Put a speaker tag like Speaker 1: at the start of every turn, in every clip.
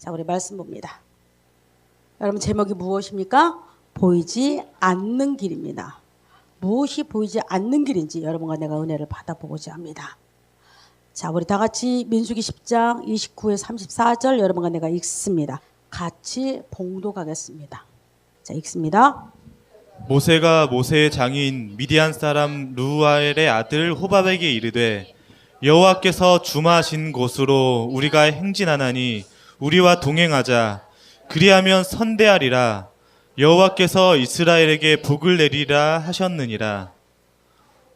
Speaker 1: 자, 우리 말씀 봅니다. 여러분, 제목이 무엇입니까? 보이지 않는 길입니다. 무엇이 보이지 않는 길인지 여러분과 내가 은혜를 받아보고자 합니다. 자, 우리 다 같이 민수기 10장 29에 34절 여러분과 내가 읽습니다. 같이 봉독하겠습니다. 자, 읽습니다.
Speaker 2: 모세가 모세의 장인 미디안 사람 루아엘의 아들 호밥에게 이르되 여호와께서 주마하신 곳으로 우리가 행진하나니 우리와 동행하자. 그리하면 선대하리라. 여호와께서 이스라엘에게 복을 내리라 하셨느니라.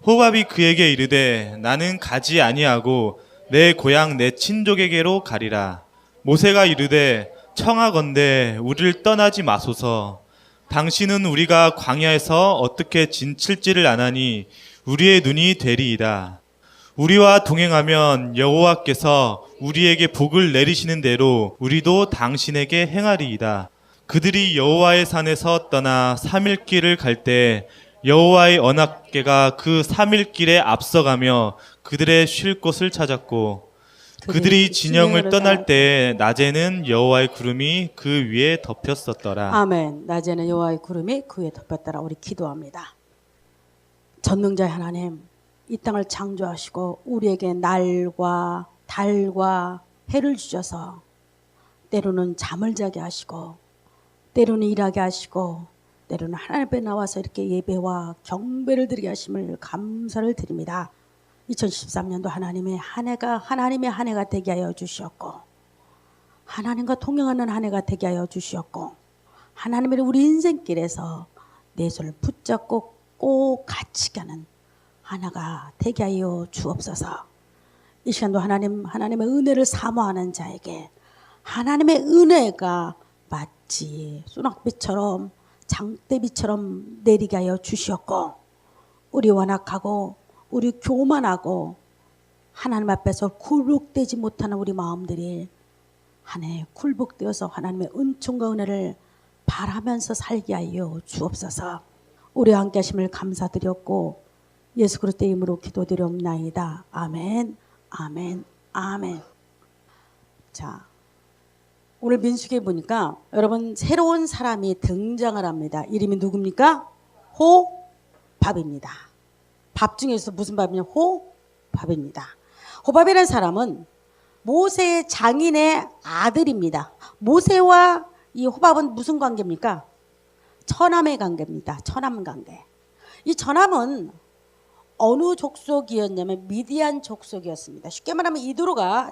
Speaker 2: 호밥이 그에게 이르되 나는 가지 아니하고 내 고향 내 친족에게로 가리라. 모세가 이르되 청하건대 우리를 떠나지 마소서. 당신은 우리가 광야에서 어떻게 진칠지를 아나니 우리의 눈이 되리이다. 우리와 동행하면 여호와께서 우리에게 복을 내리시는 대로 우리도 당신에게 행하리이다. 그들이 여호와의 산에서 떠나 3일 길을 갈 때 여호와의 언약궤가 그 3일 길에 앞서가며 그들의 쉴 곳을 찾았고 그들이 진영을 떠날 때 낮에는 여호와의 구름이 그 위에 덮였었더라.
Speaker 1: 아멘. 낮에는 여호와의 구름이 그 위에 덮였더라. 우리 기도합니다. 전능자의 하나님, 이 땅을 창조하시고 우리에게 날과 달과 해를 주셔서 때로는 잠을 자게 하시고 때로는 일하게 하시고 때로는 하나님 앞에 나와서 이렇게 예배와 경배를 드리게 하심을 감사를 드립니다. 2013년도 하나님의 한 해가 되게 하여 주시었고 하나님과 동행하는 한 해가 되게 하여 주시었고 하나님의 우리 인생길에서 내 손을 붙잡고 꼭 같이 가는 하나가 되게 하여 주옵소서. 이 시간도 하나님의 은혜를 사모하는 자에게 하나님의 은혜가 마치 소낙비처럼 장대비처럼 내리게 하여 주시었고 우리 완악하고 우리 교만하고 하나님 앞에서 굴복되지 못하는 우리 마음들이 한 해 굴복되어서 하나님의 은총과 은혜를 바라면서 살게 하여 주옵소서. 우리와 함께 하심을 감사드렸고 예수 그리스도의 이름으로 기도드리옵나이다. 아멘, 아멘, 아멘. 자, 오늘 민수기에 보니까 여러분 새로운 사람이 등장을 합니다. 이름이 누굽니까? 호밥입니다. 밥 중에서 무슨 밥이냐? 호밥입니다. 호밥이라는 사람은 모세의 장인의 아들입니다. 모세와 이 호밥은 무슨 관계입니까? 처남의 관계입니다. 처남 관계. 이 처남은 어느 족속이었냐면 미디안 족속이었습니다. 쉽게 말하면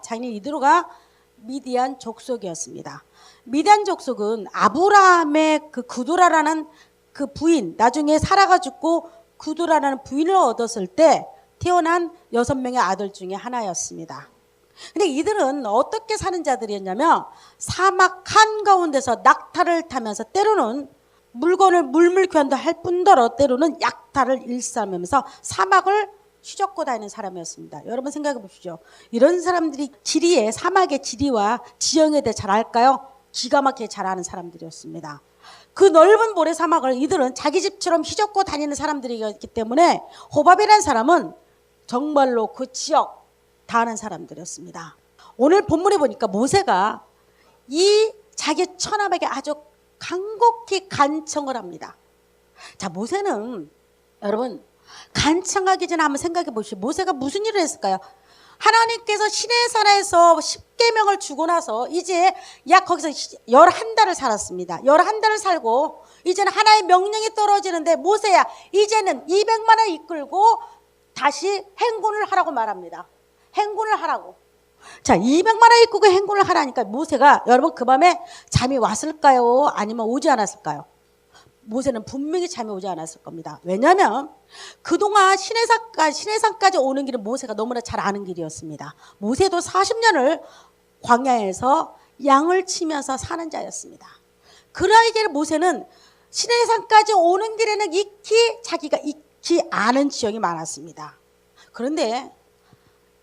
Speaker 1: 장인 이드로가 미디안 족속이었습니다. 미디안 족속은 아브라함의 그 구두라라는 그 부인, 나중에 사라가 죽고 구두라라는 부인을 얻었을 때 태어난 6명의 아들 중에 하나였습니다. 근데 이들은 어떻게 사는 자들이었냐면 사막 한가운데서 낙타를 타면서 때로는 물건을 물물교환도 할 뿐더러 때로는 약탈을 일삼으면서 사막을 휘젓고 다니는 사람이었습니다. 여러분 생각해 보십시오. 이런 사람들이 사막의 지리와 지형에 대해 잘 알까요? 기가 막히게 잘 아는 사람들이었습니다. 그 넓은 모래 사막을 이들은 자기 집처럼 휘젓고 다니는 사람들이었기 때문에 호밥이라는 사람은 정말로 그 지역 다 아는 사람들이었습니다. 오늘 본문에 보니까 모세가 이 자기 처남에게 아주 간곡히 간청을 합니다. 자, 모세는 여러분 간청하기 전에 한번 생각해 보시죠. 모세가 무슨 일을 했을까요? 하나님께서 시내산에서 10계명을 주고 나서 이제 약 거기서 11달을 살았습니다. 11달을 살고 이제는 하나의 명령이 떨어지는데 모세야 이제는 200만을 이끌고 다시 행군을 하라고 말합니다. 행군을 하라고. 자, 200만을 이끌고 행군을 하라니까 모세가 여러분 그 밤에 잠이 왔을까요? 아니면 오지 않았을까요? 모세는 분명히 잠이 오지 않았을 겁니다. 왜냐하면 그동안 시내산까지 오는 길은 모세가 너무나 잘 아는 길이었습니다. 모세도 40년을 광야에서 양을 치면서 사는 자였습니다. 그러기에 모세는 시내산까지 오는 길에는 자기가 익히 아는 지형이 많았습니다. 그런데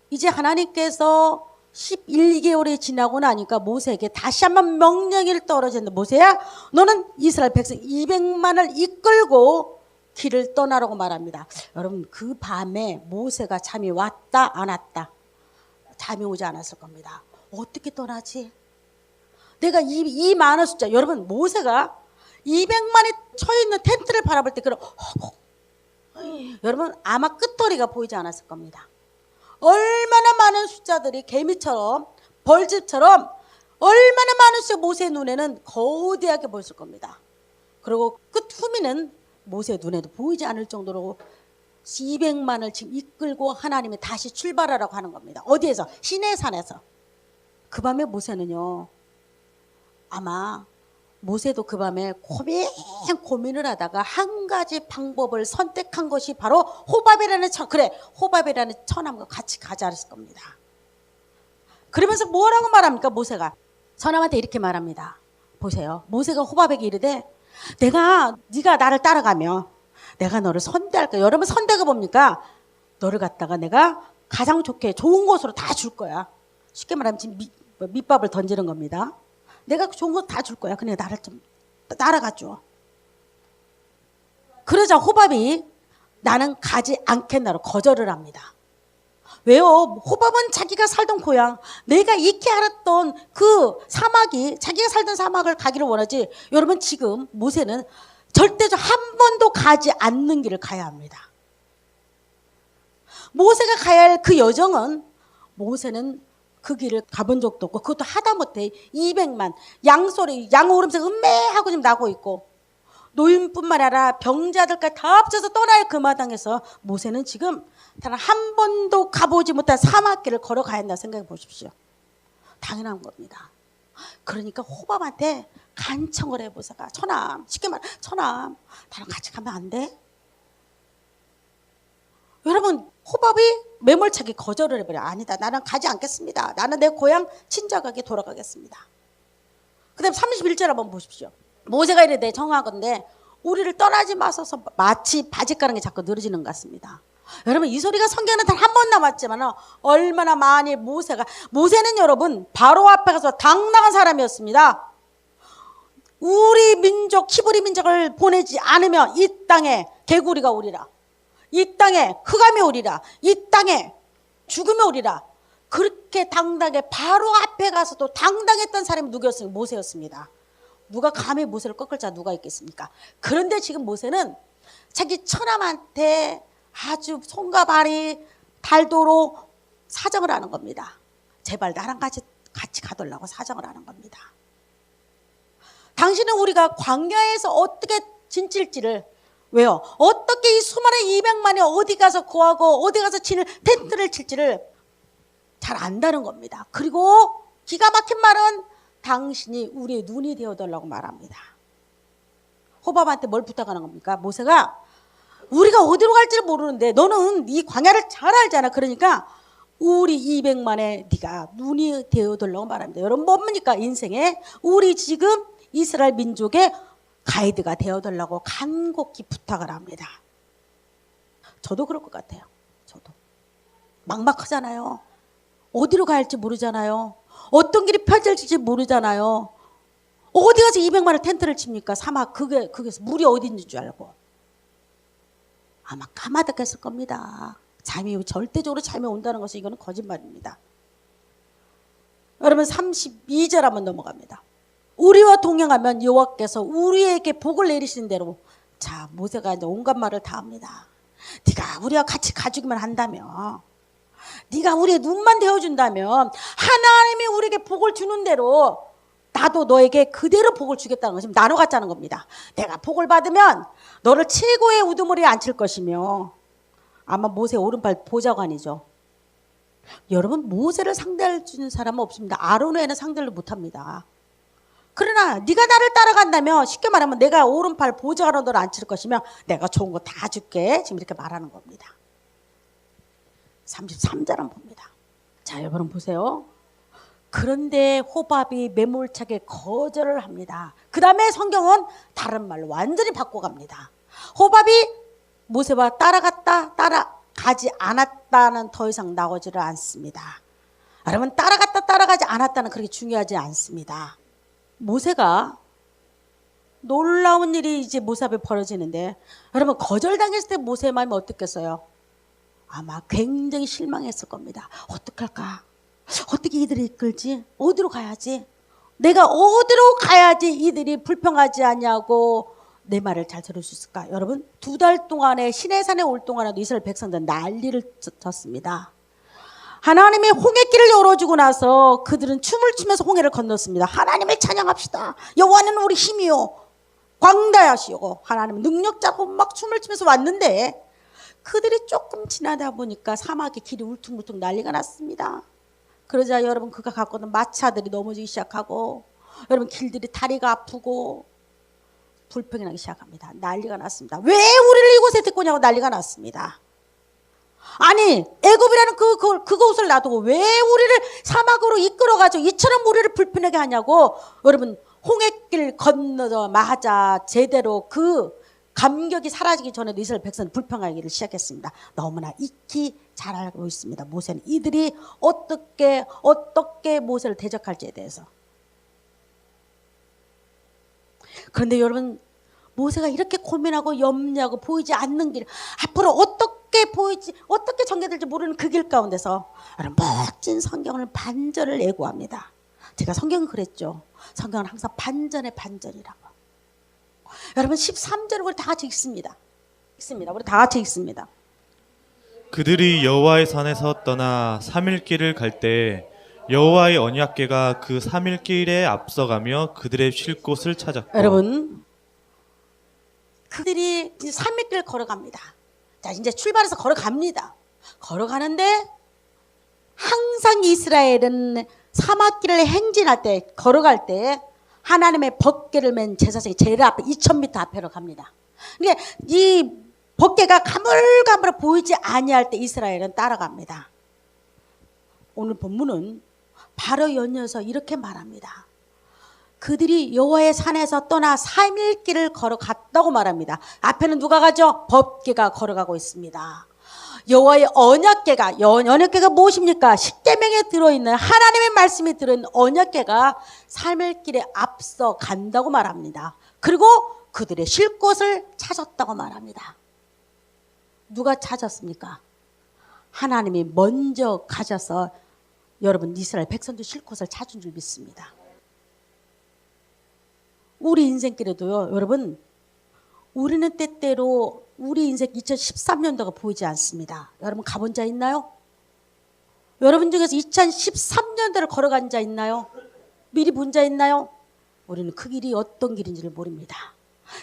Speaker 1: 이제 하나님께서 11개월이 지나고 나니까 모세에게 다시 한번 명령이 떨어졌는데 모세야 너는 이스라엘 백성 200만을 이끌고 길을 떠나라고 말합니다. 여러분 그 밤에 모세가 잠이 왔다 안 왔다? 잠이 오지 않았을 겁니다. 어떻게 떠나지? 내가 이 많은 숫자, 여러분 모세가 200만에 처있는 텐트를 바라볼 때 그런 여러분 아마 끝도리가 보이지 않았을 겁니다. 얼마나 많은 숫자들이 개미처럼 벌집처럼 얼마나 많은 숫자 모세의 눈에는 거대하게 보였을 겁니다. 그리고 끝 후미는 모세의 눈에도 보이지 않을 정도로 200만을 지금 이끌고 하나님이 다시 출발하라고 하는 겁니다. 어디에서? 시내산에서. 그 밤에 모세는요, 아마 모세도 그 밤에 고민을 하다가 한 가지 방법을 선택한 것이 바로 호밥이라는 호밥이라는 처남과 같이 가자 했을 겁니다. 그러면서 뭐라고 말합니까? 모세가 처남한테 이렇게 말합니다. 보세요. 모세가 호밥에게 이르되 네가 나를 따라가며 내가 너를 선대할 거야. 여러분 선대가 뭡니까? 너를 갖다가 내가 가장 좋게 좋은 곳으로 다 줄 거야. 쉽게 말하면 지금 밑밥을 던지는 겁니다. 내가 좋은 거 다 줄 거야. 그러니까 나를 좀 따라가 줘. 그러자 호밥이 나는 가지 않겠나로 거절을 합니다. 왜요? 호밥은 자기가 살던 고향, 내가 익히 알았던 그 사막이 자기가 살던 사막을 가기를 원하지. 여러분 지금 모세는 절대적 한 번도 가지 않는 길을 가야 합니다. 모세가 가야 할 그 여정은 모세는 그 길을 가본 적도 없고 그것도 하다못해 200만 양소리 양오름새 음매하고 지금 나고 있고 노인뿐만 아니라 병자들까지 다 합쳐서 떠나야 그 마당에서 모세는 지금 단 한 번도 가보지 못한 사막길을 걸어가야 한다 생각해 보십시오. 당연한 겁니다. 그러니까 호밥한테 간청을 해 모세가 처남 쉽게 말해 처남 나랑 같이 가면 안 돼? 여러분 호밥이 매몰차게 거절을 해버려. 아니다 나는 가지 않겠습니다. 나는 내 고향 친정에게 돌아가겠습니다. 그 다음에 31절 한번 보십시오. 모세가 이래 정하건대 우리를 떠나지 마소서 마치 바짓가랑이 자꾸 늘어지는 것 같습니다. 여러분 이 소리가 성경에는 단 한 번 남았지만 얼마나 많이 모세는 여러분 바로 앞에 가서 당당한 사람이었습니다. 우리 민족 히브리 민족을 보내지 않으면 이 땅에 개구리가 오리라. 이 땅에 흑암이 오리라. 이 땅에 죽음이 오리라. 그렇게 당당하게 바로 앞에 가서도 당당했던 사람이 누구였습니까? 모세였습니다. 누가 감히 모세를 꺾을 자 누가 있겠습니까? 그런데 지금 모세는 자기 처남한테 아주 손과 발이 달도록 사정을 하는 겁니다. 제발 나랑 같이 가달라고 사정을 하는 겁니다. 당신은 우리가 광야에서 어떻게 진칠지를 왜요? 어떻게 이 수많은 200만이 어디 가서 구하고 어디 가서 텐트를 칠지를 잘 안다는 겁니다. 그리고 기가 막힌 말은 당신이 우리의 눈이 되어달라고 말합니다. 호밥한테 뭘 부탁하는 겁니까? 모세가 우리가 어디로 갈지를 모르는데 너는 이 광야를 잘 알잖아. 그러니까 우리 200만에 네가 눈이 되어달라고 말합니다. 여러분 뭡니까? 인생에 우리 지금 이스라엘 민족의 가이드가 되어달라고 간곡히 부탁을 합니다. 저도 그럴 것 같아요. 저도 막막하잖아요. 어디로 가야 할지 모르잖아요. 어떤 길이 펼쳐질지 모르잖아요. 어디 가서 200만을 텐트를 칩니까? 사막 그게서 물이 어디 있는 줄 알고 아마 까마득했을 겁니다. 절대적으로 잠이 온다는 것은 이거는 거짓말입니다. 여러분 32절 한번 넘어갑니다. 우리와 동행하면 여호와께서 우리에게 복을 내리신 대로 자 모세가 이제 온갖 말을 다 합니다. 네가 우리와 같이 가주기만 한다면 네가 우리의 눈만 되어준다면 하나님이 우리에게 복을 주는 대로 나도 너에게 그대로 복을 주겠다는 것이 나눠 갖자는 겁니다. 내가 복을 받으면 너를 최고의 우두머리에 앉힐 것이며 아마 모세 오른팔 보좌관이죠. 여러분 모세를 상대할 수 있는 사람은 없습니다. 아론 외에는 상대를 못합니다. 그러나 네가 나를 따라간다면 쉽게 말하면 내가 오른팔 보좌관으로 너를 앉힐 것이며 내가 좋은 거 다 줄게. 지금 이렇게 말하는 겁니다. 33절 한번 봅니다. 자 여러분 보세요. 그런데 호밥이 매몰차게 거절을 합니다. 그 다음에 성경은 다른 말로 완전히 바꿔갑니다. 호밥이 모세와 따라가지 않았다는 더 이상 나오지를 않습니다. 여러분 따라가지 않았다는 그렇게 중요하지 않습니다. 모세가 놀라운 일이 이제 모세 앞에 벌어지는데 여러분 거절당했을 때 모세의 마음이 어떻겠어요? 아마 굉장히 실망했을 겁니다. 어떡할까? 어떻게 이들을 이끌지? 어디로 가야지? 내가 어디로 가야지 이들이 불평하지 않냐고 내 말을 잘 들을 수 있을까? 여러분, 2달 동안에 시내산에 올 동안에도 이스라엘 백성들은 난리를 쳤습니다. 하나님이 홍해길을 열어주고 나서 그들은 춤을 추면서 홍해를 건넜습니다. 하나님을 찬양합시다. 여호와는 우리 힘이요 광대하시고 하나님은 능력자고 막 춤을 추면서 왔는데 그들이 조금 지나다 보니까 사막의 길이 울퉁불퉁 난리가 났습니다. 그러자 여러분 그가 갖고 있는 마차들이 넘어지기 시작하고 여러분 길들이 다리가 아프고 불평이 나기 시작합니다. 난리가 났습니다. 왜 우리를 이곳에 데리고 오냐고 난리가 났습니다. 아니 애굽이라는 그곳을 놔두고 왜 우리를 사막으로 이끌어가지고 이처럼 우리를 불편하게 하냐고 여러분 홍해길 건너자마자 제대로 그 감격이 사라지기 전에도 이스라엘 백성은 불평하기를 시작했습니다. 너무나 익히 잘 알고 있습니다. 모세는 이들이 어떻게 모세를 대적할지에 대해서. 그런데 여러분 모세가 이렇게 고민하고 염려하고 보이지 않는 길 앞으로 어떻게 전개될지 모르는 그 길 가운데서 여러분 멋진 성경을 반절을 예고합니다. 제가 성경은 그랬죠. 성경은 항상 반전의 반전이라고. 여러분 13절을 우리 다 같이 읽습니다. 우리 다 같이 읽습니다.
Speaker 2: 그들이 여호와의 산에서 떠나 3일 길을 갈 때 여호와의 언약궤가 그 3일 길에 앞서가며 그들의 쉴 곳을 찾았고.
Speaker 1: 여러분 그들이 이제 3일 길을 걸어갑니다. 자 이제 출발해서 걸어갑니다. 걸어가는데 항상 이스라엘은 사막길을 행진할 때 걸어갈 때 하나님의 법궤를 맨 제사장이 제일 앞에 2000m 앞으로 갑니다. 그러니까 이 법궤가 가물가물 보이지 아니할 때 이스라엘은 따라갑니다. 오늘 본문은 바로 연이어서 이렇게 말합니다. 그들이 여호와의 산에서 떠나 3일 길을 걸어갔다고 말합니다. 앞에는 누가 가죠? 법궤가 걸어가고 있습니다. 여호와의 언약궤가 무엇입니까? 십계명에 들어있는 하나님의 말씀이 들어있는 언약궤가 3일 길에 앞서 간다고 말합니다. 그리고 그들의 쉴 곳을 찾았다고 말합니다. 누가 찾았습니까? 하나님이 먼저 가셔서 여러분 이스라엘 백성들 쉴 곳을 찾은 줄 믿습니다. 우리 인생길에도요, 여러분, 우리는 때때로 우리 인생 2013년도가 보이지 않습니다. 여러분 가본 자 있나요? 여러분 중에서 2013년도를 걸어간 자 있나요? 미리 본 자 있나요? 우리는 그 길이 어떤 길인지를 모릅니다.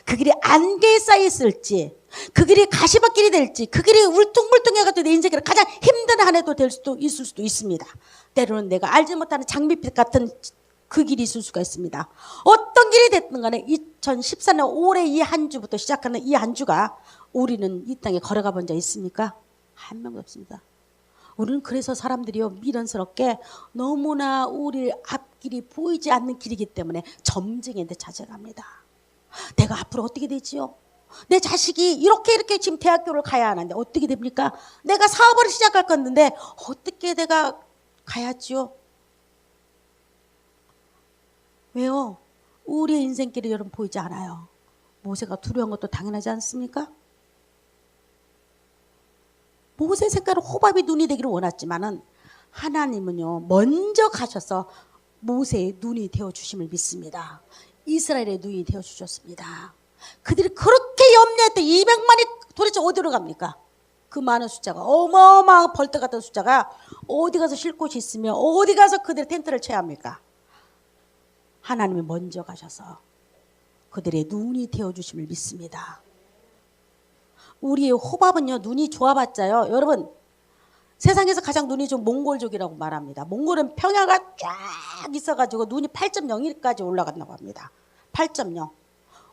Speaker 1: 그 길이 안개에 쌓여 있을지, 그 길이 가시밭길이 될지, 그 길이 울퉁불퉁해가지고 내 인생에 가장 힘든 한 해도 될 수도 있을 수도 있습니다. 때로는 내가 알지 못하는 장밋빛 같은 그 길이 있을 수가 있습니다. 어떤 길이 됐든 간에 2014년 올해 이 한 주부터 시작하는 이 한 주가 우리는 이 땅에 걸어가 본 적 있습니까? 한 명도 없습니다. 우리는 그래서 사람들이요 미련스럽게 너무나 우리 앞길이 보이지 않는 길이기 때문에 점쟁이에 찾아갑니다. 내가 앞으로 어떻게 되지요? 내 자식이 이렇게 지금 대학교를 가야 하는데 어떻게 됩니까? 내가 사업을 시작할 건데 어떻게 내가 가야지요? 왜요? 우리의 인생길이 여러분 보이지 않아요. 모세가 두려운 것도 당연하지 않습니까? 모세 색깔은 호밥이 눈이 되기를 원했지만은 하나님은요 먼저 가셔서 모세의 눈이 되어주심을 믿습니다. 이스라엘의 눈이 되어주셨습니다. 그들이 그렇게 염려했던 200만이 도대체 어디로 갑니까? 그 많은 숫자가 어마어마한 벌떡 같은 숫자가 어디 가서 쉴 곳이 있으며 어디 가서 그들의 텐트를 쳐야 합니까? 하나님이 먼저 가셔서 그들의 눈이 되어주심을 믿습니다. 우리의 호밥은요 눈이 좋아봤자요 여러분 세상에서 가장 눈이 좋은 몽골족이라고 말합니다. 몽골은 평야가 쫙 있어가지고 눈이 8.0까지 올라간다고 합니다. 8.0.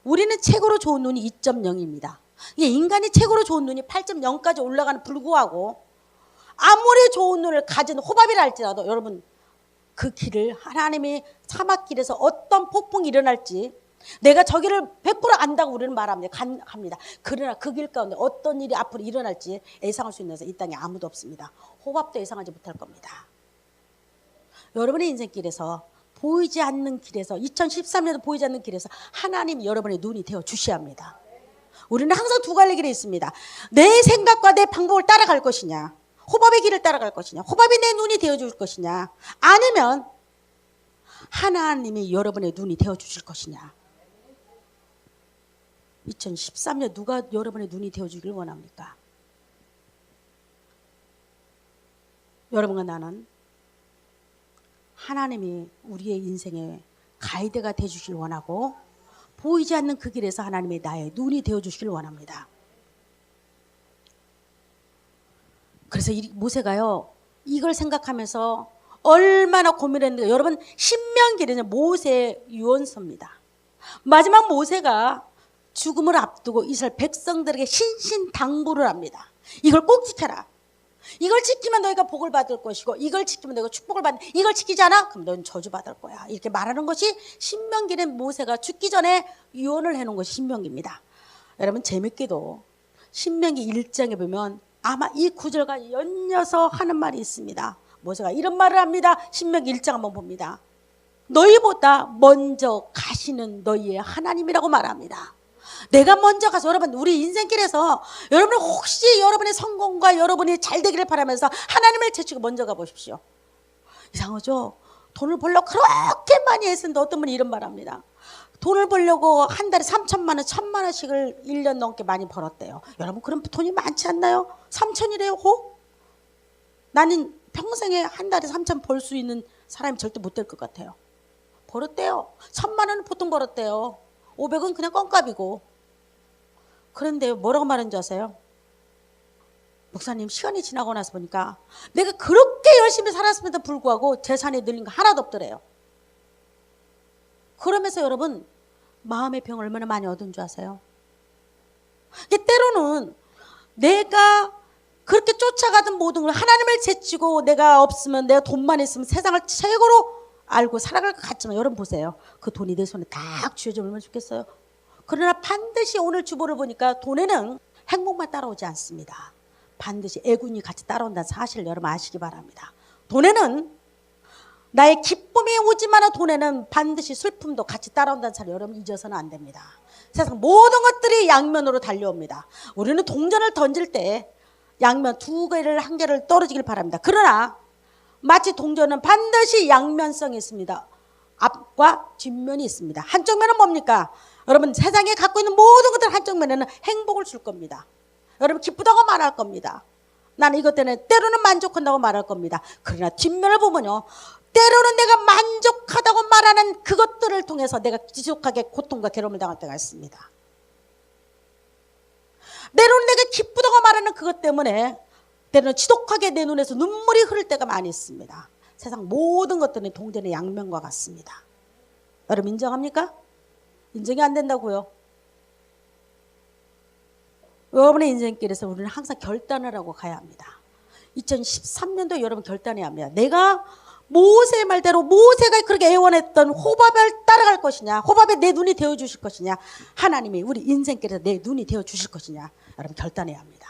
Speaker 1: 우리는 최고로 좋은 눈이 2.0입니다. 인간이 최고로 좋은 눈이 8.0까지 올라가는 불구하고 아무리 좋은 눈을 가진 호밥이라 할지라도 여러분 그 길을 하나님이 사막길에서 어떤 폭풍이 일어날지 내가 저기를 100% 안다고 우리는 말합니다. 갑니다. 그러나 그 길 가운데 어떤 일이 앞으로 일어날지 예상할 수 있는 이 땅에 아무도 없습니다. 호밥도 예상하지 못할 겁니다. 여러분의 인생길에서 보이지 않는 길에서 2013년도 보이지 않는 길에서 하나님이 여러분의 눈이 되어 주셔야 합니다. 우리는 항상 두 갈래 길이 있습니다. 내 생각과 내 방법을 따라갈 것이냐 호밥의 길을 따라갈 것이냐 호밥이 내 눈이 되어줄 것이냐 아니면 하나님이 여러분의 눈이 되어 주실 것이냐? 2013년 누가 여러분의 눈이 되어 주길 원합니까? 여러분과 나는 하나님이 우리의 인생의 가이드가 되어 주길 원하고, 보이지 않는 그 길에서 하나님이 나의 눈이 되어 주길 원합니다. 그래서 모세가요, 이걸 생각하면서 얼마나 고민했는데, 여러분, 신명기는 모세의 유언서입니다. 마지막 모세가 죽음을 앞두고 이스라엘 백성들에게 신신당부를 합니다. 이걸 꼭 지켜라. 이걸 지키면 너희가 복을 받을 것이고, 이걸 지키면 너희가 축복을 받는, 이걸 지키지 않아? 그럼 너희는 저주받을 거야. 이렇게 말하는 것이 신명기는 모세가 죽기 전에 유언을 해놓은 것이 신명기입니다. 여러분, 재밌게도 신명기 1장에 보면 아마 이 구절과 연이어서 하는 말이 있습니다. 모세가 이런 말을 합니다. 신명기 1장 한번 봅니다. 너희보다 먼저 가시는 너희의 하나님이라고 말합니다. 내가 먼저 가서, 여러분, 우리 인생길에서 여러분 혹시 여러분의 성공과 여러분이 잘 되기를 바라면서 하나님을 제치고 먼저 가보십시오. 이상하죠? 돈을 벌려고 그렇게 많이 했는데 어떤 분이 이런 말 합니다. 돈을 벌려고 한 달에 3천만 원, 1,000만 원씩을 1년 넘게 많이 벌었대요. 여러분, 그럼 돈이 많지 않나요? 3천이래요, 호? 나는 평생에 한 달에 3천 벌 수 있는 사람이 절대 못 될 것 같아요. 벌었대요. 1,000만 원은 보통 벌었대요. 500은 그냥 껌값이고. 그런데 뭐라고 말하는지 아세요? 목사님, 시간이 지나고 나서 보니까 내가 그렇게 열심히 살았음에도 불구하고 재산이 늘린 거 하나도 없더래요. 그러면서 여러분, 마음의 병 얼마나 많이 얻은 줄 아세요? 때로는 내가 그렇게 쫓아가던 모든 걸 하나님을 제치고, 내가 없으면, 내가 돈만 있으면 세상을 최고로 알고 살아갈 것 같지만, 여러분 보세요. 그 돈이 내 손에 딱 쥐어져 얼마나 좋겠어요. 그러나 반드시 오늘 주보를 보니까 돈에는 행복만 따라오지 않습니다. 반드시 애군이 같이 따라온다는 사실을 여러분 아시기 바랍니다. 돈에는 나의 기쁨이 오지만 돈에는 반드시 슬픔도 같이 따라온다는 사실 여러분 잊어서는 안 됩니다. 세상 모든 것들이 양면으로 달려옵니다. 우리는 동전을 던질 때 양면 두 개를 한 개를 떨어지길 바랍니다. 그러나 마치 동전은 반드시 양면성이 있습니다. 앞과 뒷면이 있습니다. 한쪽 면은 뭡니까? 여러분, 세상에 갖고 있는 모든 것들 한쪽 면에는 행복을 줄 겁니다. 여러분, 기쁘다고 말할 겁니다. 나는 이것 때문에 때로는 만족한다고 말할 겁니다. 그러나 뒷면을 보면요, 때로는 내가 만족하다고 말하는 그것들을 통해서 내가 지속하게 고통과 괴로움을 당할 때가 있습니다. 때로는 내가 기쁘다고 말하는 그것 때문에 때로는 지독하게 내 눈에서 눈물이 흐를 때가 많이 있습니다. 세상 모든 것들은 동전의 양면과 같습니다. 여러분 인정합니까? 인정이 안 된다고요. 여러분의 인생길에서 우리는 항상 결단을 하고 가야 합니다. 2013년도 여러분 결단해야 합니다. 내가 모세의 말대로 모세가 그렇게 애원했던 호밥을 따라갈 것이냐, 호밥에 내 눈이 되어 주실 것이냐, 하나님이 우리 인생길에서 내 눈이 되어 주실 것이냐, 여러분 결단해야 합니다.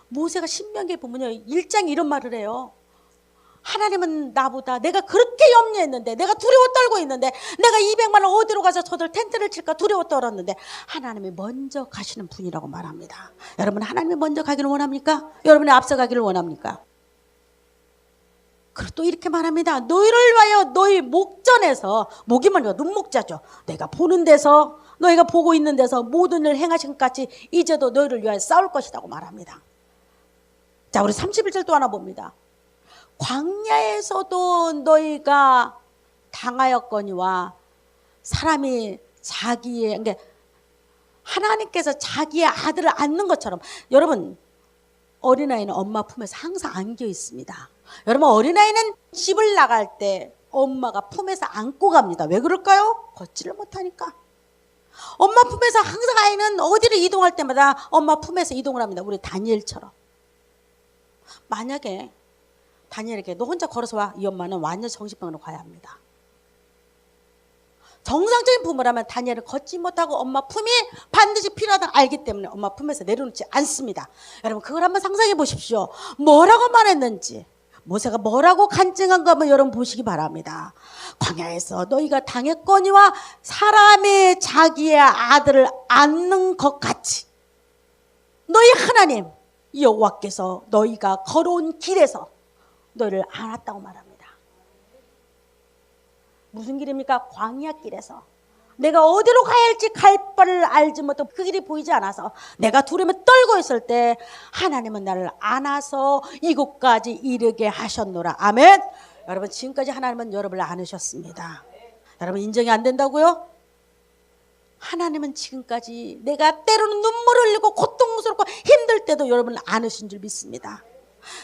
Speaker 1: 모세가 신명기에 보면요, 1장에 이런 말을 해요. 하나님은 나보다, 내가 그렇게 염려했는데, 내가 두려워 떨고 있는데, 내가 200만 원 어디로 가서 저들 텐트를 칠까 두려워 떨었는데 하나님이 먼저 가시는 분이라고 말합니다. 여러분, 하나님이 먼저 가기를 원합니까? 여러분이 앞서 가기를 원합니까? 그리고 또 이렇게 말합니다. 너희를 위하여 너희 목전에서, 목이 뭐냐? 눈목자죠. 내가 보는 데서, 너희가 보고 있는 데서 모든 일을 행하신 것 같이 이제도 너희를 위하여 싸울 것이라고 말합니다. 자, 우리 31절 또 하나 봅니다. 광야에서도 너희가 당하였거니와, 사람이 자기의, 그러니까 하나님께서 자기의 아들을 안는 것처럼, 여러분 어린아이는 엄마 품에서 항상 안겨 있습니다. 여러분, 어린아이는 집을 나갈 때 엄마가 품에서 안고 갑니다. 왜 그럴까요? 걷지를 못하니까. 엄마 품에서 항상 아이는 어디를 이동할 때마다 엄마 품에서 이동을 합니다. 우리 다니엘처럼. 만약에 다니엘에게 너 혼자 걸어서 와, 이 엄마는 완전 정신병으로 가야 합니다. 정상적인 부모라면 다니엘은 걷지 못하고 엄마 품이 반드시 필요하다고 알기 때문에 엄마 품에서 내려놓지 않습니다. 여러분, 그걸 한번 상상해 보십시오. 뭐라고 말했는지, 모세가 뭐라고 간증한 거 한번 여러분 보시기 바랍니다. 광야에서 너희가 당했거니와 사람이 자기의 아들을 안는 것 같이 너희 하나님 여호와께서 너희가 걸어온 길에서 너희를 안았다고 말합니다. 무슨 길입니까? 광야 길에서. 내가 어디로 가야 할지 갈 바를 알지 못하고 그 길이 보이지 않아서 내가 두려움에 떨고 있을 때 하나님은 나를 안아서 이곳까지 이르게 하셨노라. 아멘. 여러분, 지금까지 하나님은 여러분을 안으셨습니다. 여러분, 인정이 안 된다고요? 하나님은 지금까지 내가 때로는 눈물을 흘리고 고통스럽고 힘들 때도 여러분을 안으신 줄 믿습니다.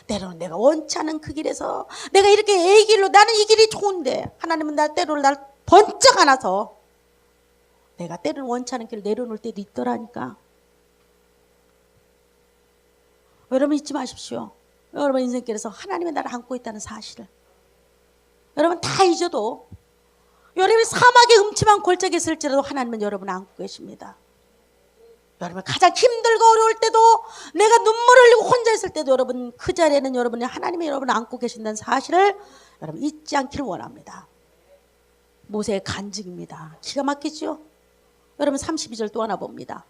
Speaker 1: 때로는 내가 원치 않은 그 길에서 내가 이렇게 애 길로 나는 이 길이 좋은데 하나님은 때로는 날 번쩍 안아서 내가 때로는 원치 않은 길을 내려놓을 때도 있더라니까. 여러분, 잊지 마십시오. 여러분 인생길에서 하나님이 나를 안고 있다는 사실을. 여러분, 다 잊어도 여러분이 사막의 음침한 골짜기에 있을지라도 하나님은 여러분을 안고 계십니다. 여러분, 가장 힘들고 어려울 때도 내가 눈물을 흘리고 혼자 있을 때도 여러분 그 자리에는 여러분이 하나님이 여러분을 안고 계신다는 사실을 여러분 잊지 않기를 원합니다. 모세의 간증입니다. 기가 막히죠? 여러분 32절 또 하나 봅니다.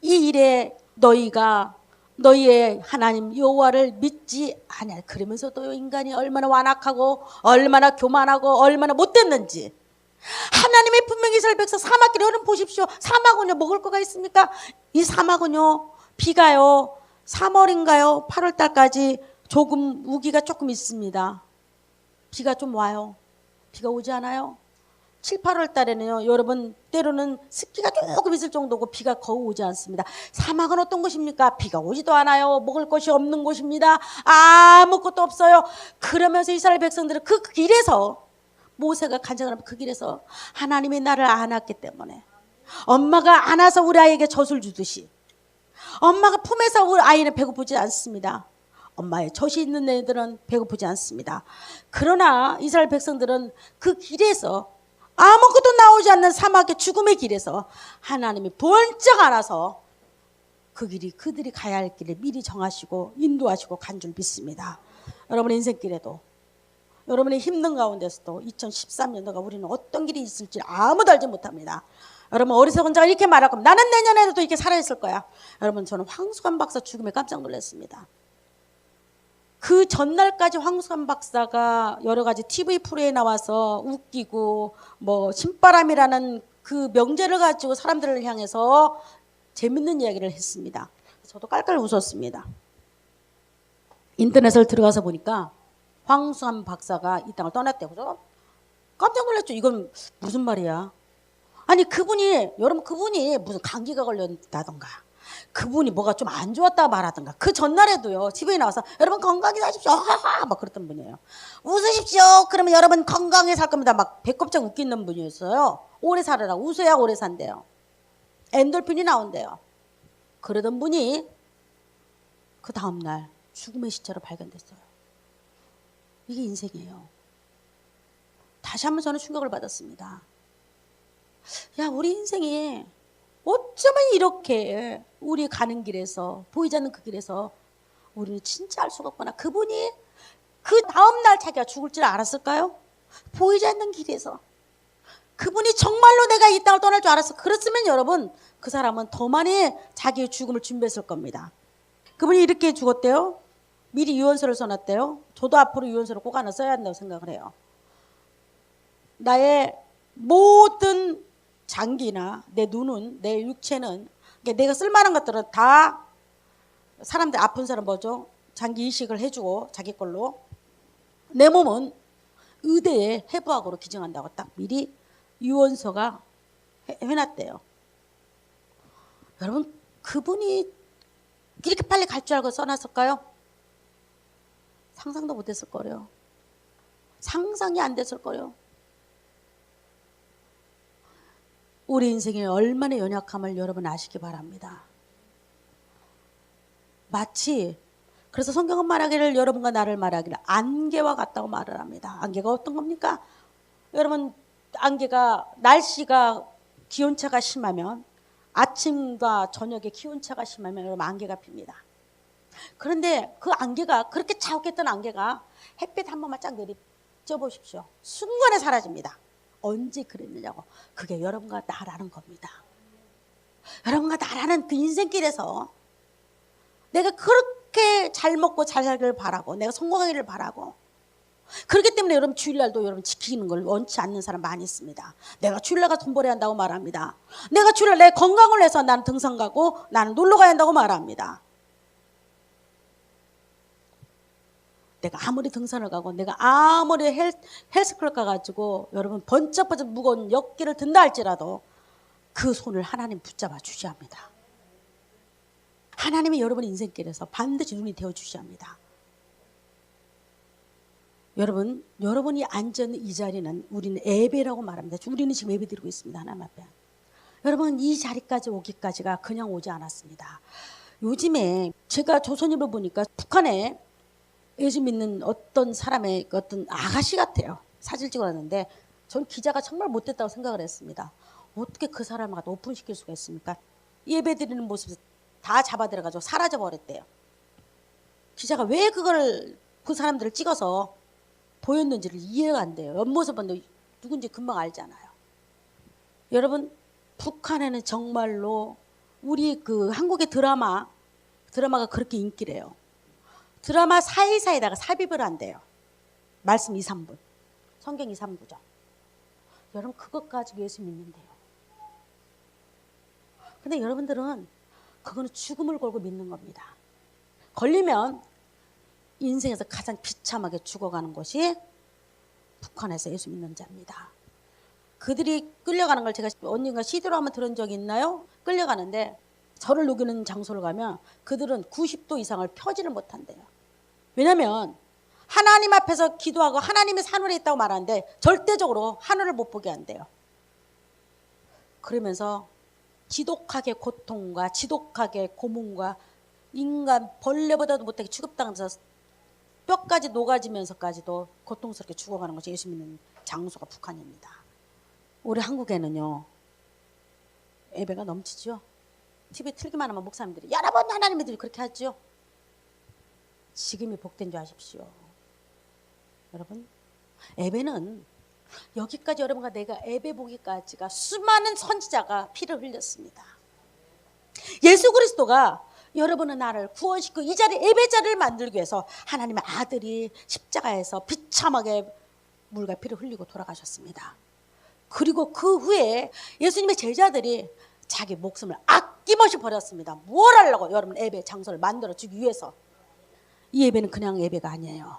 Speaker 1: 이 일에 너희가 너희의 하나님 여호와를 믿지 아니할. 그러면서도 인간이 얼마나 완악하고 얼마나 교만하고 얼마나 못됐는지. 하나님의 분명히 이스라엘 백성 사막길에 여러분 보십시오. 사막은요 먹을 거가 있습니까? 이 사막은요 비가요 3월인가요 8월 달까지 조금 우기가 조금 있습니다. 비가 좀 와요. 비가 오지 않아요? 7, 8월 달에는요 여러분 때로는 습기가 조금 있을 정도고 비가 거의 오지 않습니다. 사막은 어떤 곳입니까? 비가 오지도 않아요. 먹을 것이 없는 곳입니다. 아무것도 없어요. 그러면서 이스라엘 백성들은 그 길에서 모세가 간증을 하면 그 길에서 하나님이 나를 안았기 때문에 엄마가 안아서 우리 아이에게 젖을 주듯이 엄마가 품에서 우리 아이는 배고프지 않습니다. 엄마의 젖이 있는 애들은 배고프지 않습니다. 그러나 이스라엘 백성들은 그 길에서 아무것도 나오지 않는 사막의 죽음의 길에서 하나님이 번쩍 안아서 그 길이 그들이 가야 할 길을 미리 정하시고 인도하시고 간 줄 믿습니다. 여러분의 인생길에도 여러분의 힘든 가운데서도 2013년도가 우리는 어떤 길이 있을지 아무도 알지 못합니다. 여러분 어리석은 자가 이렇게 말할 겁니다. 나는 내년에도 이렇게 살아있을 거야. 여러분 저는 황수관 박사 죽음에 깜짝 놀랐습니다. 그 전날까지 황수관 박사가 여러 가지 TV 프로에 나와서 웃기고 뭐 신바람이라는 그 명제를 가지고 사람들을 향해서 재밌는 이야기를 했습니다. 저도 깔깔 웃었습니다. 인터넷을 들어가서 보니까 황수관 박사가 이 땅을 떠났대요. 그래서 깜짝 놀랐죠. 이건 무슨 말이야? 아니 여러분 그분이 무슨 감기가 걸렸다던가 그분이 뭐가 좀 안 좋았다 말하던가 그 전날에도요 TV에 나와서 여러분 건강히 사십시오 하하 막 그랬던 분이에요. 웃으십시오. 그러면 여러분 건강히 살 겁니다. 막 배꼽장 웃기는 분이었어요. 오래 살으라고 웃어야 오래 산대요. 엔돌핀이 나온대요. 그러던 분이 그 다음날 죽음의 시체로 발견됐어요. 이게 인생이에요. 다시 한번 저는 충격을 받았습니다. 야, 우리 인생이 어쩌면 이렇게 우리 가는 길에서 보이지 않는 그 길에서 우리는 진짜 알 수가 없구나. 그분이 그 다음날 자기가 죽을 줄 알았을까요? 보이지 않는 길에서 그분이 정말로 내가 이 땅을 떠날 줄 알았어. 그랬으면 여러분 그 사람은 더 많이 자기의 죽음을 준비했을 겁니다. 그분이 이렇게 죽었대요. 미리 유언서를 써놨대요. 저도 앞으로 유언서를 꼭 하나 써야 한다고 생각을 해요. 나의 모든 장기나 내 눈은 내 육체는 내가 쓸만한 것들은 다 사람들 아픈 사람 뭐죠? 장기 이식을 해주고 자기 걸로 내 몸은 의대에 해부학으로 기증한다고 딱 미리 유언서가 해놨대요. 여러분 그분이 이렇게 빨리 갈 줄 알고 써놨을까요? 상상도 못했을 거예요. 상상이 안 됐을 거예요. 우리 인생의 얼마나 연약함을 여러분 아시기 바랍니다. 마치 그래서 성경은 말하기를 여러분과 나를 말하기를 안개와 같다고 말을 합니다. 안개가 어떤 겁니까? 여러분 안개가 날씨가 기온차가 심하면 아침과 저녁에 기온차가 심하면 여러분 안개가 핍니다. 그런데 그 안개가 그렇게 자욱했던 안개가 햇빛 한 번만 쫙 내리쬐 보십시오. 순간에 사라집니다. 언제 그랬느냐고. 그게 여러분과 나라는 겁니다. 여러분과 나라는 그 인생길에서 내가 그렇게 잘 먹고 잘 살기를 바라고 내가 성공하기를 바라고 그렇기 때문에 여러분 주일날도 여러분 지키는 걸 원치 않는 사람 많이 있습니다. 내가 주일날 가서 돈벌이야 한다고 말합니다. 내가 주일날 내 건강을 위해서 나는 등산 가고 나는 놀러 가야 한다고 말합니다. 내가 아무리 등산을 가고 내가 아무리 헬스클럽 가가지고 여러분 번쩍번쩍 무거운 역기를 든다 할지라도 그 손을 하나님 붙잡아 주셔야 합니다. 하나님이 여러분 인생길에서 반드시 눈이 되어 주셔야 합니다. 여러분, 여러분이 앉아있는 이 자리는 우리는 예배라고 말합니다. 우리는 지금 예배 드리고 있습니다. 하나님 앞에. 여러분, 이 자리까지 오기까지가 그냥 오지 않았습니다. 요즘에 제가 조선일보 보니까 북한에 예수 믿는 어떤 사람의 어떤 아가씨 같아요. 사진 찍어놨는데 전 기자가 정말 못됐다고 생각을 했습니다. 어떻게 그 사람을 갖다 오픈시킬 수가 있습니까? 예배 드리는 모습에서 다 잡아들여가지고 사라져버렸대요. 기자가 왜 그걸 그 사람들을 찍어서 보였는지를 이해가 안 돼요. 옆모습은 누군지 금방 알잖아요. 여러분, 북한에는 정말로 우리 그 한국의 드라마가 그렇게 인기래요. 드라마 사이사이다가 삽입을 한대요. 말씀 2, 3분. 성경 2, 3구죠. 여러분 그것 가지고 예수 믿는데요. 근데 여러분들은 그거는 죽음을 걸고 믿는 겁니다. 걸리면 인생에서 가장 비참하게 죽어가는 것이 북한에서 예수 믿는 자입니다. 그들이 끌려가는 걸 제가 언젠가 CD로 한번 들은 적이 있나요? 끌려가는데 저를 녹이는 장소를 가면 그들은 90도 이상을 펴지를 못한대요. 왜냐하면 하나님 앞에서 기도하고 하나님이 하늘에 있다고 말하는데 절대적으로 하늘을 못 보게 한대요. 그러면서 지독하게 고통과 지독하게 고문과 인간 벌레보다도 못하게 취급당하면서 뼈까지 녹아지면서까지도 고통스럽게 죽어가는 것이 예수 믿는 장소가 북한입니다. 우리 한국에는요 예배가 넘치죠. TV 틀기만 하면 목사님들이 여러분 하나님들이 그렇게 하죠. 지금이 복된 줄 아십시오. 여러분 예배는 여기까지 여러분과 내가 예배 보기까지가 수많은 선지자가 피를 흘렸습니다. 예수 그리스도가 여러분은 나를 구원시키고 이 자리 예배 자리를 만들기 위해서 하나님의 아들이 십자가에서 비참하게 물과 피를 흘리고 돌아가셨습니다. 그리고 그 후에 예수님의 제자들이 자기 목숨을 아낌없이 버렸습니다. 뭘 하려고? 여러분 예배 장소를 만들어주기 위해서. 이 예배는 그냥 예배가 아니에요.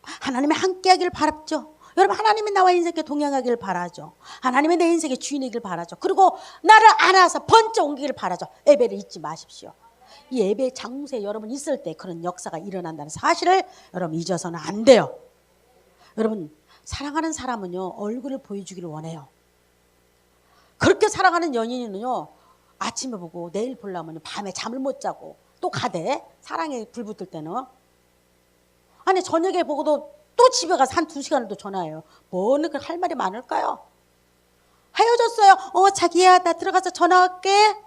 Speaker 1: 하나님이 함께하기를 바랍죠. 여러분 하나님이 나와 인생에 동행하기를 바라죠. 하나님이 내 인생의 주인이길 바라죠. 그리고 나를 안아서 번쩍 옮기기를 바라죠. 예배를 잊지 마십시오. 이 예배 장소에 여러분 있을 때 그런 역사가 일어난다는 사실을 여러분 잊어서는 안 돼요. 여러분 사랑하는 사람은요 얼굴을 보여주기를 원해요. 그렇게 사랑하는 연인은요 아침에 보고 내일 보려면 밤에 잠을 못 자고 또 가대. 사랑에 불 붙을 때는 아니 저녁에 보고도 또 집에 가서 한 2시간을 또 전화해요. 뭐는 그 할 말이 많을까요? 헤어졌어요. 자기야 나 들어가서 전화할게.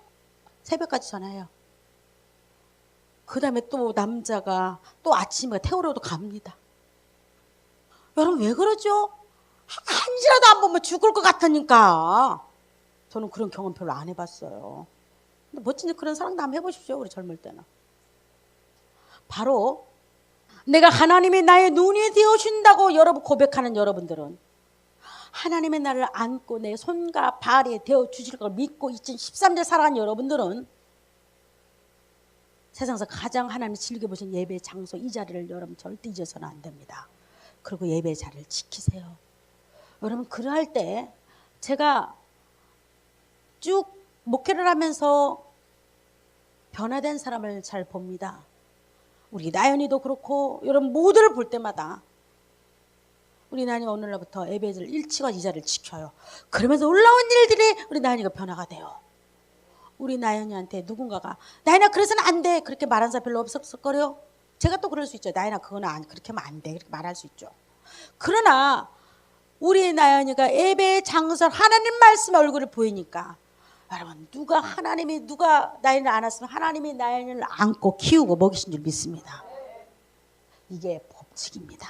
Speaker 1: 새벽까지 전화해요. 그 다음에 또 남자가 또 아침에 태우러도 갑니다. 여러분 왜 그러죠? 한시라도 안 보면 죽을 것 같으니까. 저는 그런 경험 별로 안 해봤어요. 근데 멋진 그런 사랑도 한번 해보십시오. 우리 젊을 때는. 바로 내가 하나님이 나의 눈이 되어준다고 여러분 고백하는 여러분들은 하나님의 나를 안고 내 손과 발이 되어주실 걸 믿고 2013년 살아간 여러분들은 세상에서 가장 하나님이 즐겨보신 예배 장소 이 자리를 여러분 절대 잊어서는 안 됩니다. 그리고 예배 자리를 지키세요. 여러분 그럴 때 제가 쭉 목회를 하면서 변화된 사람을 잘 봅니다. 우리 나연이도 그렇고 여러분 모두를 볼 때마다 우리 나연이가 오늘날부터 예배를 일치와 이 자리를 지켜요. 그러면서 올라온 일들이 우리 나연이가 변화가 돼요. 우리 나연이한테 누군가가 나연아 그래서는 안 돼 그렇게 말한 사람 별로 없었거려. 제가 또 그럴 수 있죠. 나연아 그거는 그렇게 하면 안 돼 그렇게 말할 수 있죠. 그러나 우리 나연이가 예배 장소 하나님 말씀의 얼굴을 보이니까 여러분 누가 나연이를 안았으면 하나님이 나연이를 안고 키우고 먹이신 줄 믿습니다. 이게 법칙입니다.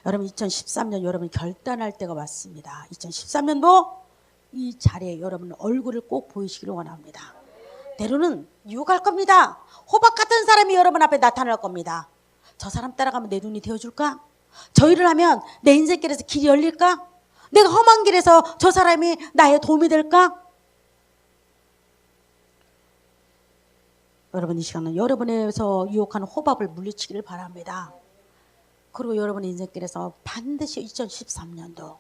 Speaker 1: 여러분 2013년 여러분 결단할 때가 왔습니다. 2013년도 이 자리에 여러분 얼굴을 꼭 보이시기를 원합니다. 때로는 유혹할 겁니다. 호박 같은 사람이 여러분 앞에 나타날 겁니다. 저 사람 따라가면 내 눈이 되어줄까? 저 일을 하면 내 인생길에서 길이 열릴까? 내가 험한 길에서 저 사람이 나의 도움이 될까? 여러분, 이 시간은 여러분에서 유혹하는 호밥을 물리치기를 바랍니다. 그리고 여러분의 인생길에서 반드시 2013년도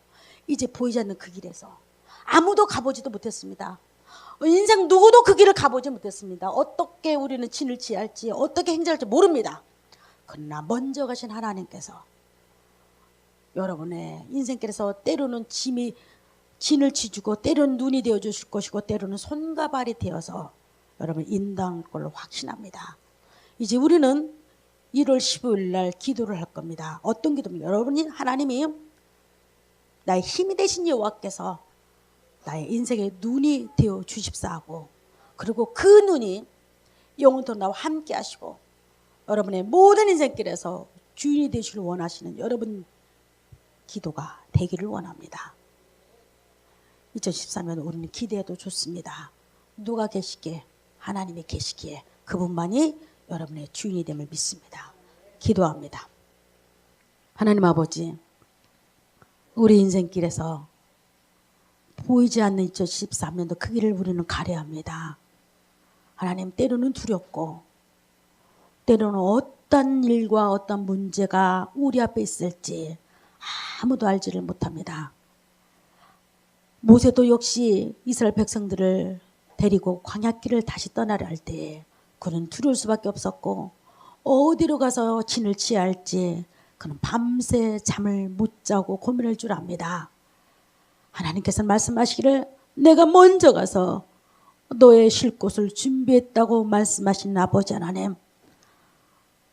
Speaker 1: 이제 보이지 않는 그 길에서 아무도 가보지도 못했습니다. 인생 누구도 그 길을 가보지 못했습니다. 어떻게 우리는 진을 취할지 어떻게 행진할지 모릅니다. 그러나 먼저 가신 하나님께서 여러분의 인생길에서 때로는 진을 치주고 때로는 눈이 되어주실 것이고 때로는 손과 발이 되어서 여러분 인도할 걸로 확신합니다. 이제 우리는 1월 15일 날 기도를 할 겁니다. 어떤 기도입니까? 여러분이 하나님이 나의 힘이 되신 여호와께서 나의 인생의 눈이 되어 주십사하고 그리고 그 눈이 영원토록 나와 함께 하시고 여러분의 모든 인생길에서 주인이 되시길 원하시는 여러분 기도가 되기를 원합니다. 2013년 우리는 기대해도 좋습니다. 누가 계시기에 하나님이 계시기에 그분만이 여러분의 주인이 됨을 믿습니다. 기도합니다. 하나님 아버지, 우리 인생길에서 보이지 않는 2013년도 그 길을 우리는 가려 합니다. 하나님, 때로는 두렵고 때로는 어떤 일과 어떤 문제가 우리 앞에 있을지 아무도 알지를 못합니다. 모세도 역시 이스라엘 백성들을 데리고 광야길을 다시 떠나려 할 때 그는 두려울 수밖에 없었고 어디로 가서 진을 취해야 할지 그는 밤새 잠을 못 자고 고민할 줄 압니다. 하나님께서는 말씀하시기를 내가 먼저 가서 너의 쉴 곳을 준비했다고 말씀하신 아버지 하나님,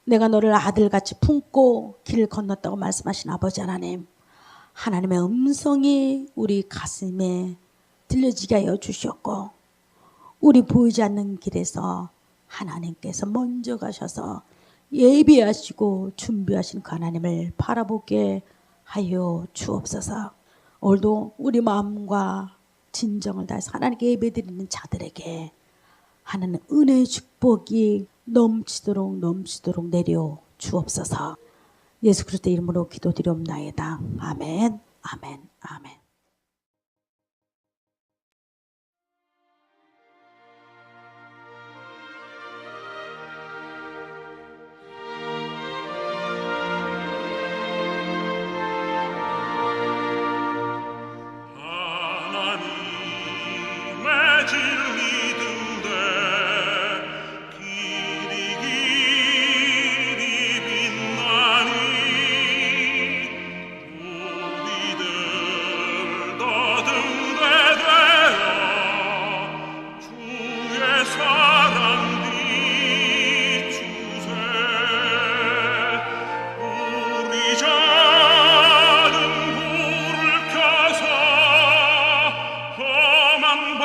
Speaker 1: 내가 너를 아들같이 품고 길을 건넜다고 말씀하신 아버지 하나님, 하나님의 음성이 우리 가슴에 들려지게 하여 주셨고 우리 보이지 않는 길에서 하나님께서 먼저 가셔서 예비하시고 준비하신 그 하나님을 바라보게 하여 주옵소서. 오늘도 우리 마음과 진정을 다해서 하나님께 예배드리는 자들에게 하나님 은혜의 축복이 넘치도록 내려 주옵소서. 예수 그리스도의 이름으로 기도드리옵나이다. 아멘, 아멘, 아멘.
Speaker 3: 험한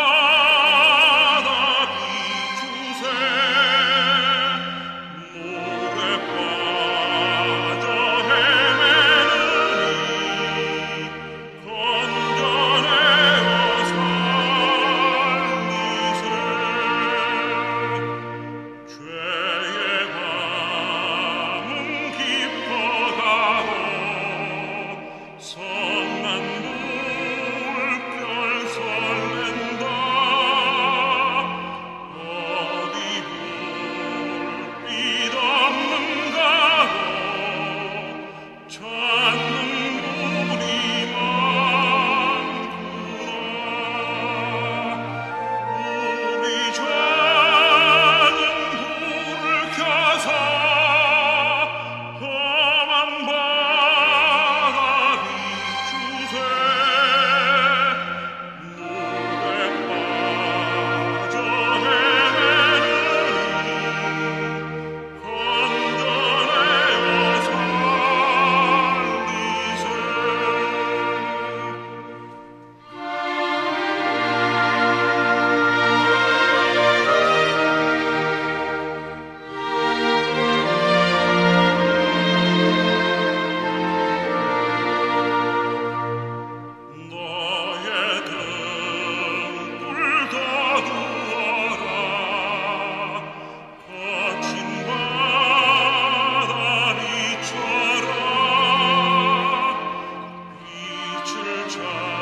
Speaker 3: 찬송하리